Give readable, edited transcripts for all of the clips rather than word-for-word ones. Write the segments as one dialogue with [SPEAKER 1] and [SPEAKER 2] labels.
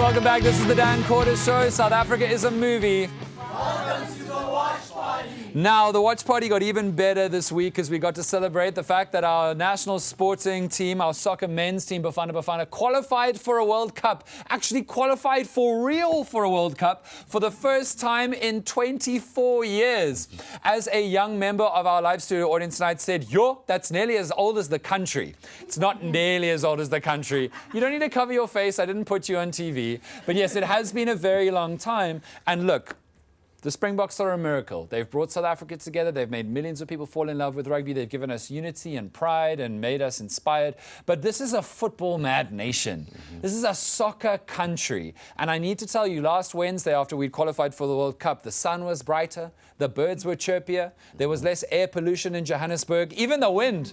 [SPEAKER 1] welcome back. This is the Dan Corder Show. South Africa is a movie.
[SPEAKER 2] Welcome to the watch party.
[SPEAKER 1] Now, the watch party got even better this week because we got to celebrate the fact that our national sporting team, our soccer men's team, Bafana Bafana, qualified for a World Cup. Actually qualified for real for a World Cup for the first time in 24 years. As a young member of our live studio audience tonight said, yo, that's nearly as old as the country. It's not nearly as old as the country. You don't need to cover your face. I didn't put you on TV. But yes, it has been a very long time. And look, the Springboks are a miracle. They've brought South Africa together. They've made millions of people fall in love with rugby. They've given us unity and pride and made us inspired. But this is a football-mad nation. This is a soccer country. And I need to tell you, last Wednesday, after we'd qualified for the World Cup, the sun was brighter, the birds were chirpier, there was less air pollution in Johannesburg, even the wind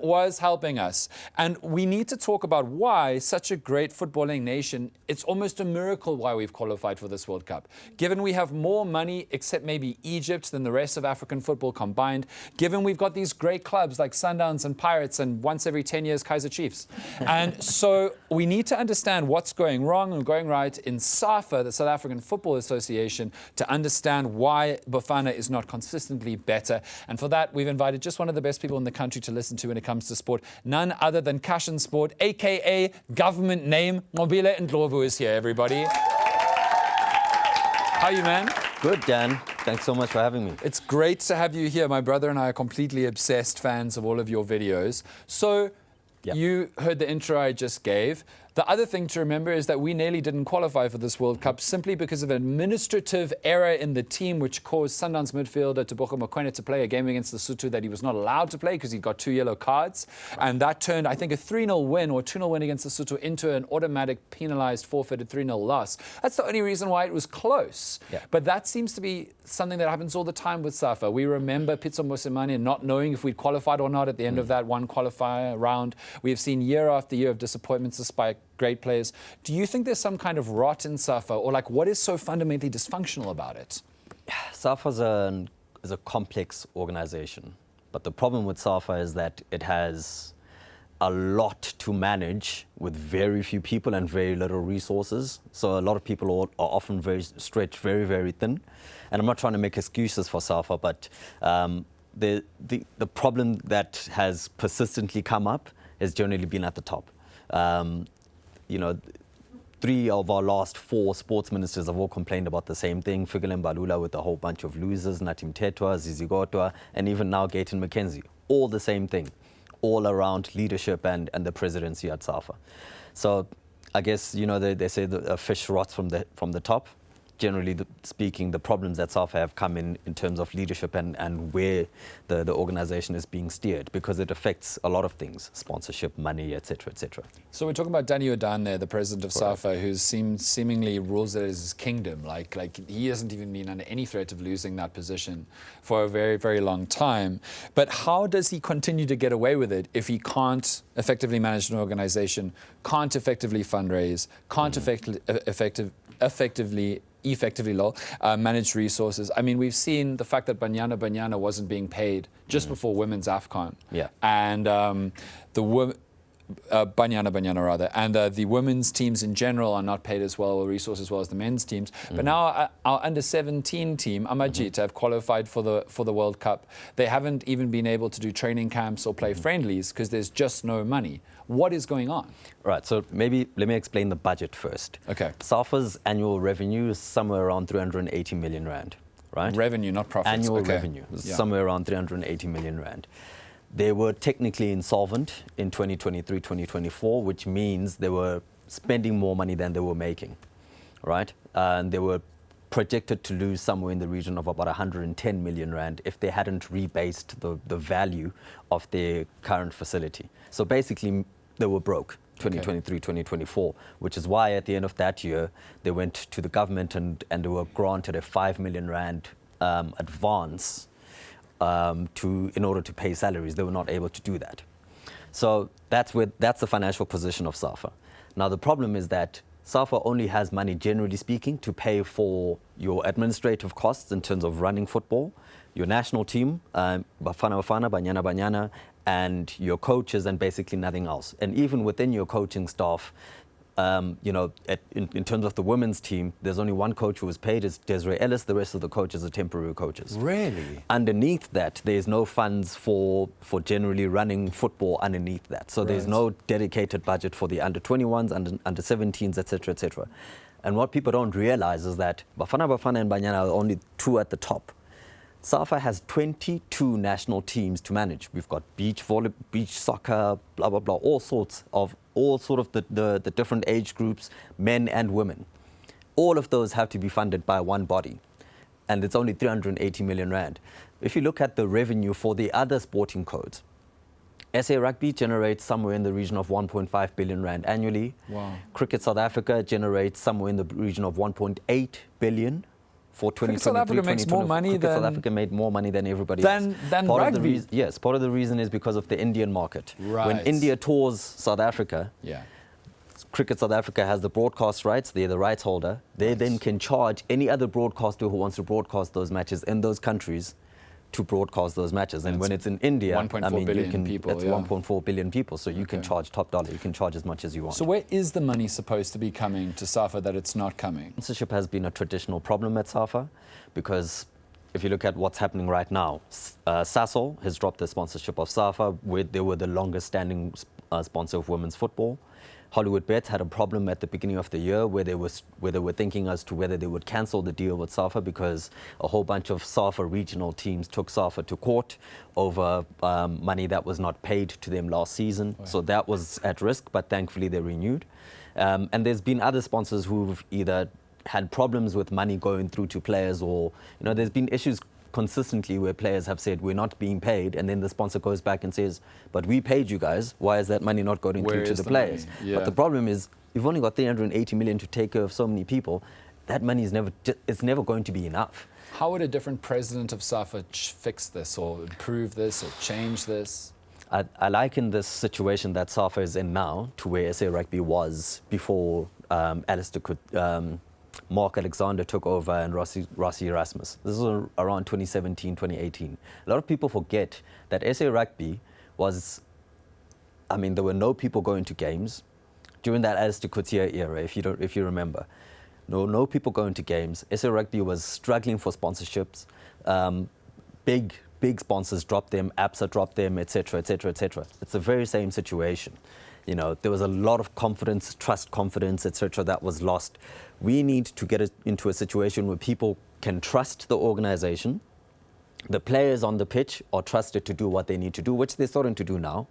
[SPEAKER 1] was helping us. And we need to talk about why such a great footballing nation, it's almost a miracle why we've qualified for this World Cup. Given we have more money, except maybe Egypt, than the rest of African football combined, given we've got these great clubs like Sundowns and Pirates and once every 10 years Kaizer Chiefs. And so we need to understand what's going wrong and going right in SAFA, the South African Football Association, to understand why Bafana is not consistently better. And for that, we've invited just one of the best people in the country to listen to when it comes to sport, none other than Cashin Sport, aka government name, Nqobile Ndlovu is here, everybody. How are you, man?
[SPEAKER 3] Good, Dan. Thanks so much for having me.
[SPEAKER 1] It's great to have you here. My brother and I are completely obsessed fans of all of your videos. So you heard the intro I just gave. The other thing to remember is that we nearly didn't qualify for this World Cup simply because of an administrative error in the team which caused Sundowns midfielder Tebogo Mokoena to play a game against Lesotho that he was not allowed to play because he got 2 yellow cards. And that turned, I think, a 3-0 win or 2-0 win against Lesotho into an automatic penalized forfeited 3-0 loss. That's the only reason why it was close. Yeah. But that seems to be something that happens all the time with SAFA. We remember Pitso Mosimane not knowing if we'd qualified or not at the end of that one qualifier round. We have seen year after year of disappointments despite great players. Do you think there's some kind of rot in SAFA, or like what is so fundamentally dysfunctional about it?
[SPEAKER 3] SAFA is a complex organization, but the problem with SAFA is that it has a lot to manage with very few people and very little resources. So a lot of people are often stretched very, very thin. And I'm not trying to make excuses for SAFA, but the problem that has persistently come up has generally been at the top. You know, 3 of our last 4 sports ministers have all complained about the same thing. Fikile Mbalula with a whole bunch of losers, Natim Tetwa, Zizi Godwa, and even now Gayton McKenzie. All the same thing, all around leadership and the presidency at SAFA. So I guess, you know, they say the fish rots from the top. Generally speaking, the problems that SAFA have come in terms of leadership and where the organization is being steered, because it affects a lot of things, sponsorship, money, etc., etc.
[SPEAKER 1] So we're talking about Danny Odan there, the president of SAFA, who seemingly rules it as his kingdom. Like he hasn't even been under any threat of losing that position for a very, very long time. But how does he continue to get away with it if he can't effectively manage an organization, can't effectively fundraise, can't effectively manage resources? I mean, we've seen the fact that Banyana wasn't being paid just before women's AFCON. Yeah. And Banyana rather, and the women's teams in general are not paid as well or resourced as well as the men's teams. But now our under-17 team, Amajita, have qualified for the World Cup. They haven't even been able to do training camps or play friendlies because there's just no money. What is going on?
[SPEAKER 3] Right, so maybe let me explain the budget first.
[SPEAKER 1] Okay.
[SPEAKER 3] SAFA's annual revenue is somewhere around 380 million rand, right?
[SPEAKER 1] Revenue, not profits.
[SPEAKER 3] Annual revenue, somewhere around 380 million rand. They were technically insolvent in 2023-2024, which means they were spending more money than they were making, right? And they were projected to lose somewhere in the region of about 110 million rand if they hadn't rebased the value of their current facility. So basically, they were broke 2023-2024, which is why at the end of that year, they went to the government and they were granted a 5 million rand advance in order to pay salaries. They were not able to do that. So that's the financial position of SAFA. Now, the problem is that SAFA only has money, generally speaking, to pay for your administrative costs in terms of running football, your national team, Bafana Bafana, Banyana, and your coaches, and basically nothing else. And even within your coaching staff, in terms of the women's team, there's only one coach who is paid, is Desiree Ellis. The rest of the coaches are temporary coaches.
[SPEAKER 1] Really?
[SPEAKER 3] Underneath that, there's no funds for generally running football underneath that. So there's no dedicated budget for the under-21s, under 17s, etc., etc. And what people don't realize is that Bafana Bafana and Banyana are only two at the top. SAFA has 22 national teams to manage. We've got beach volley, beach soccer, blah, blah, blah, all sorts of the different age groups, men and women. All of those have to be funded by one body. And it's only 380 million rand. If you look at the revenue for the other sporting codes, SA Rugby generates somewhere in the region of 1.5 billion rand annually.
[SPEAKER 1] Wow.
[SPEAKER 3] Cricket South Africa generates somewhere in the region of 1.8 billion. For 2023,
[SPEAKER 1] South Africa makes more money than...
[SPEAKER 3] South Africa made more money than everybody else.
[SPEAKER 1] Than
[SPEAKER 3] part
[SPEAKER 1] rugby?
[SPEAKER 3] Of the yes, part of the reason is because of the Indian market.
[SPEAKER 1] Right.
[SPEAKER 3] When India tours South Africa, Cricket South Africa has the broadcast rights, they're the rights holder. They then can charge any other broadcaster who wants to broadcast those matches in those countries to broadcast those matches. And when it's in India,
[SPEAKER 1] 1.4 billion people.
[SPEAKER 3] It's 1.4 billion people, so you can charge top dollar. You can charge as much as you want.
[SPEAKER 1] So where is the money supposed to be coming to SAFA that it's not coming?
[SPEAKER 3] Sponsorship has been a traditional problem at SAFA because if you look at what's happening right now, Sasol has dropped the sponsorship of SAFA, where they were the longest standing sponsor of women's football. Hollywood Bets had a problem at the beginning of the year where they were thinking as to whether they would cancel the deal with SAFA because a whole bunch of SAFA regional teams took SAFA to court over money that was not paid to them last season. Right. So that was at risk, but thankfully they renewed. And there's been other sponsors who've either had problems with money going through to players, or there's been issues consistently where players have said we're not being paid, and then the sponsor goes back and says, but we paid you guys, why is that money not going through to the players? But the problem is you've only got 380 million to take care of so many people. That money is never going to be enough.
[SPEAKER 1] How would a different president of SAFA fix this or improve this or change this?
[SPEAKER 3] I liken this situation that SAFA is in now to where SA Rugby was before Alistair could Mark Alexander took over and Rossi Erasmus. This was around 2017, 2018. A lot of people forget that SA Rugby was, there were no people going to games during that Alistair Coetzee era, if you remember. No people going to games. SA Rugby was struggling for sponsorships. Big sponsors dropped them, APSA dropped them, etc., etc., etc. It's the very same situation. There was a lot of confidence, trust, confidence, etc. that was lost. We need to get into a situation where people can trust the organization. The players on the pitch are trusted to do what they need to do, which they're starting to do now.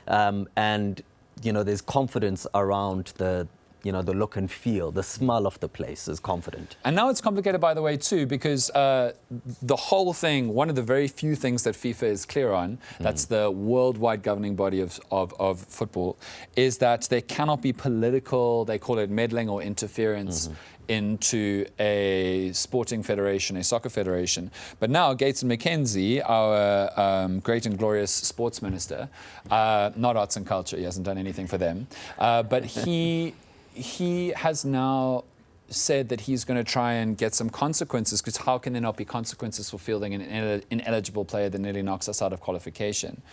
[SPEAKER 3] And there's confidence around the look and feel, the smell of the place is confident. And
[SPEAKER 1] now it's complicated, by the way, too, because the whole thing, one of the very few things that FIFA is clear on, that's the worldwide governing body of football, is that there cannot be political, they call it meddling or interference, into a sporting federation, a soccer federation. But now Gates and McKenzie, our great and glorious sports minister, not arts and culture, he hasn't done anything for them, but he has now said that he's going to try and get some consequences, because how can there not be consequences for fielding an ineligible player that nearly knocks us out of qualification?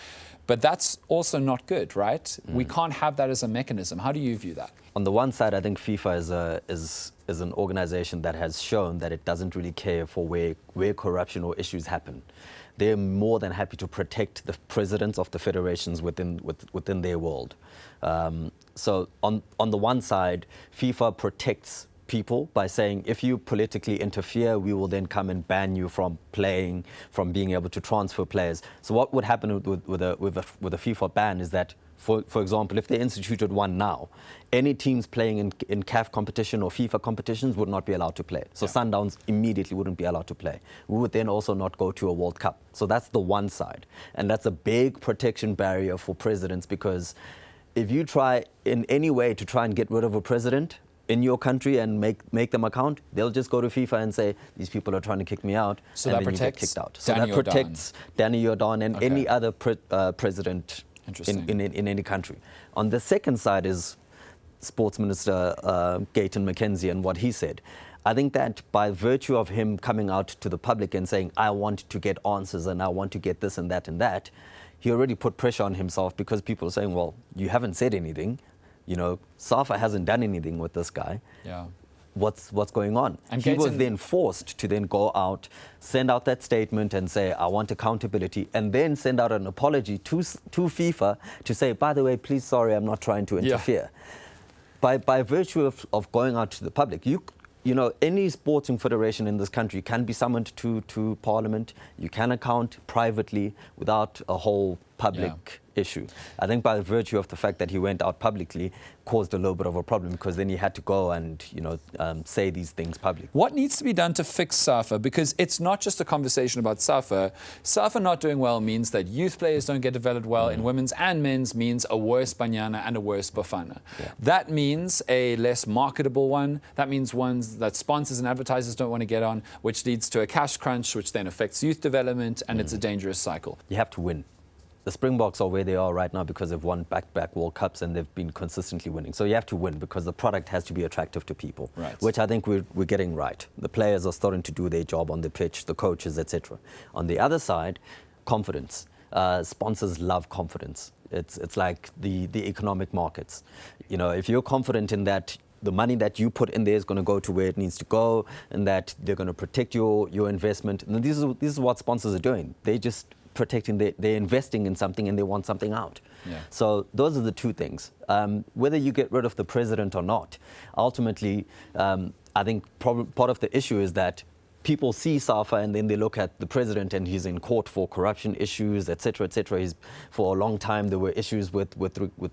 [SPEAKER 1] But that's also not good, right? We can't have that as a mechanism. How do you view that?
[SPEAKER 3] On the one side, I think FIFA is an organization that has shown that it doesn't really care for where corruption or issues happen. They're more than happy to protect the presidents of the federations within their world. So on the one side, FIFA protects people by saying, if you politically interfere, we will then come and ban you from playing, from being able to transfer players. So what would happen with a FIFA ban is that, for example, if they instituted one now, any teams playing in CAF competition or FIFA competitions would not be allowed to play. So Sundowns immediately wouldn't be allowed to play. We would then also not go to a World Cup. So that's the one side. And that's a big protection barrier for presidents, because if you try in any way to try and get rid of a president in your country and make them account, they'll just go to FIFA and say, these people are trying to kick me out,
[SPEAKER 1] so
[SPEAKER 3] and
[SPEAKER 1] that
[SPEAKER 3] then
[SPEAKER 1] protects
[SPEAKER 3] you get kicked out. So
[SPEAKER 1] Danny
[SPEAKER 3] that protects Danny Jordan and any other president in any country. On the second side is Sports Minister Gayton McKenzie and what he said. I think that by virtue of him coming out to the public and saying, I want to get answers and I want to get this and that and that, he already put pressure on himself, because people are saying, well, you haven't said anything. You know, SAFA hasn't done anything with this guy.
[SPEAKER 1] Yeah.
[SPEAKER 3] What's going on?
[SPEAKER 1] And
[SPEAKER 3] he was then forced to then go out, send out that statement and say, I want accountability, and then send out an apology to FIFA to say, by the way, please, sorry, I'm not trying to interfere. Yeah. By virtue of going out to the public, you know, any sporting federation in this country can be summoned to Parliament. You can account privately without a whole public issue. I think by virtue of the fact that he went out publicly caused a little bit of a problem, because then he had to go and, you know, say these things publicly.
[SPEAKER 1] What needs to be done to fix SAFA? Because it's not just a conversation about SAFA. SAFA not doing well means that youth players don't get developed well in women's and men's, means a worse Banyana and a worse Bafana. Yeah. That means a less marketable one. That means ones that sponsors and advertisers don't want to get on, which leads to a cash crunch, which then affects youth development, and it's a dangerous cycle.
[SPEAKER 3] You have to win. The Springboks are where they are right now because they've won back-to-back World Cups and they've been consistently winning. So you have to win because the product has to be attractive to people, which I think we're getting right. The players are starting to do their job on the pitch, the coaches, etc. On the other side, confidence. Sponsors love confidence. It's like the economic markets. You know, if you're confident in that the money that you put in there is going to go to where it needs to go, and that they're going to protect your investment. And this is what sponsors are doing. They just protecting, they're investing in something and they want something out. Yeah. So those are the two things. Whether you get rid of the president or not, ultimately, I think part of the issue is that people see SAFA and then they look at the president and he's in court for corruption issues, etc., etc. For a long time there were issues with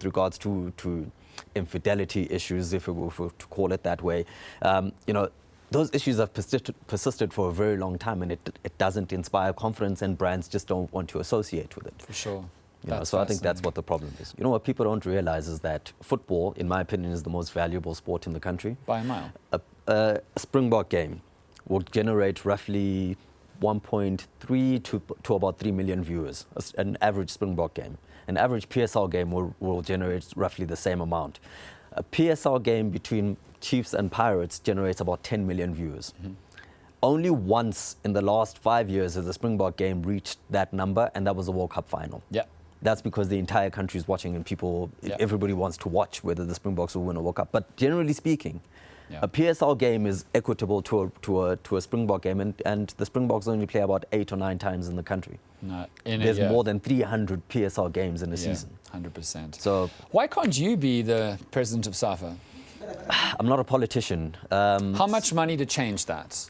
[SPEAKER 3] regards to infidelity issues, if we were to call it that way. You know, those issues have persisted for a very long time, and it doesn't inspire confidence, and brands just don't want to associate with it.
[SPEAKER 1] For sure.
[SPEAKER 3] You know, so I think that's what the problem is. You know, what people don't realize is that football, in my opinion, is the most valuable sport in the country.
[SPEAKER 1] By a mile.
[SPEAKER 3] A Springbok game will generate roughly 1.3 to about 3 million viewers, an average Springbok game. An average PSL game will generate roughly the same amount. A PSL game between Chiefs and Pirates generates about 10 million viewers. Only once in the last 5 years has a Springbok game reached that number, and that was a World Cup final. Yeah. That's because the entire country is watching and everybody wants to watch whether the Springboks will win a World Cup. But generally speaking, a PSL game is equitable to a Springbok game, and the Springboks only play about 8 or 9 times in the country. There's more than 300 PSL games in a season.
[SPEAKER 1] 100%.
[SPEAKER 3] So
[SPEAKER 1] why can't you be the president of SAFA?
[SPEAKER 3] I'm not a politician.
[SPEAKER 1] How much money to change that?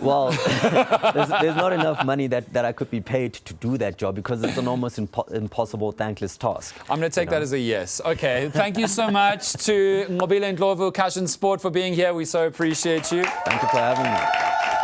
[SPEAKER 3] Well, there's not enough money that I could be paid to do that job, because it's an almost impossible, thankless task. I'm
[SPEAKER 1] going to take that as a yes. Okay, thank you so much to Nqobile Ndlovu, Cash and Sport, for being here. We so appreciate you.
[SPEAKER 3] Thank you for having me.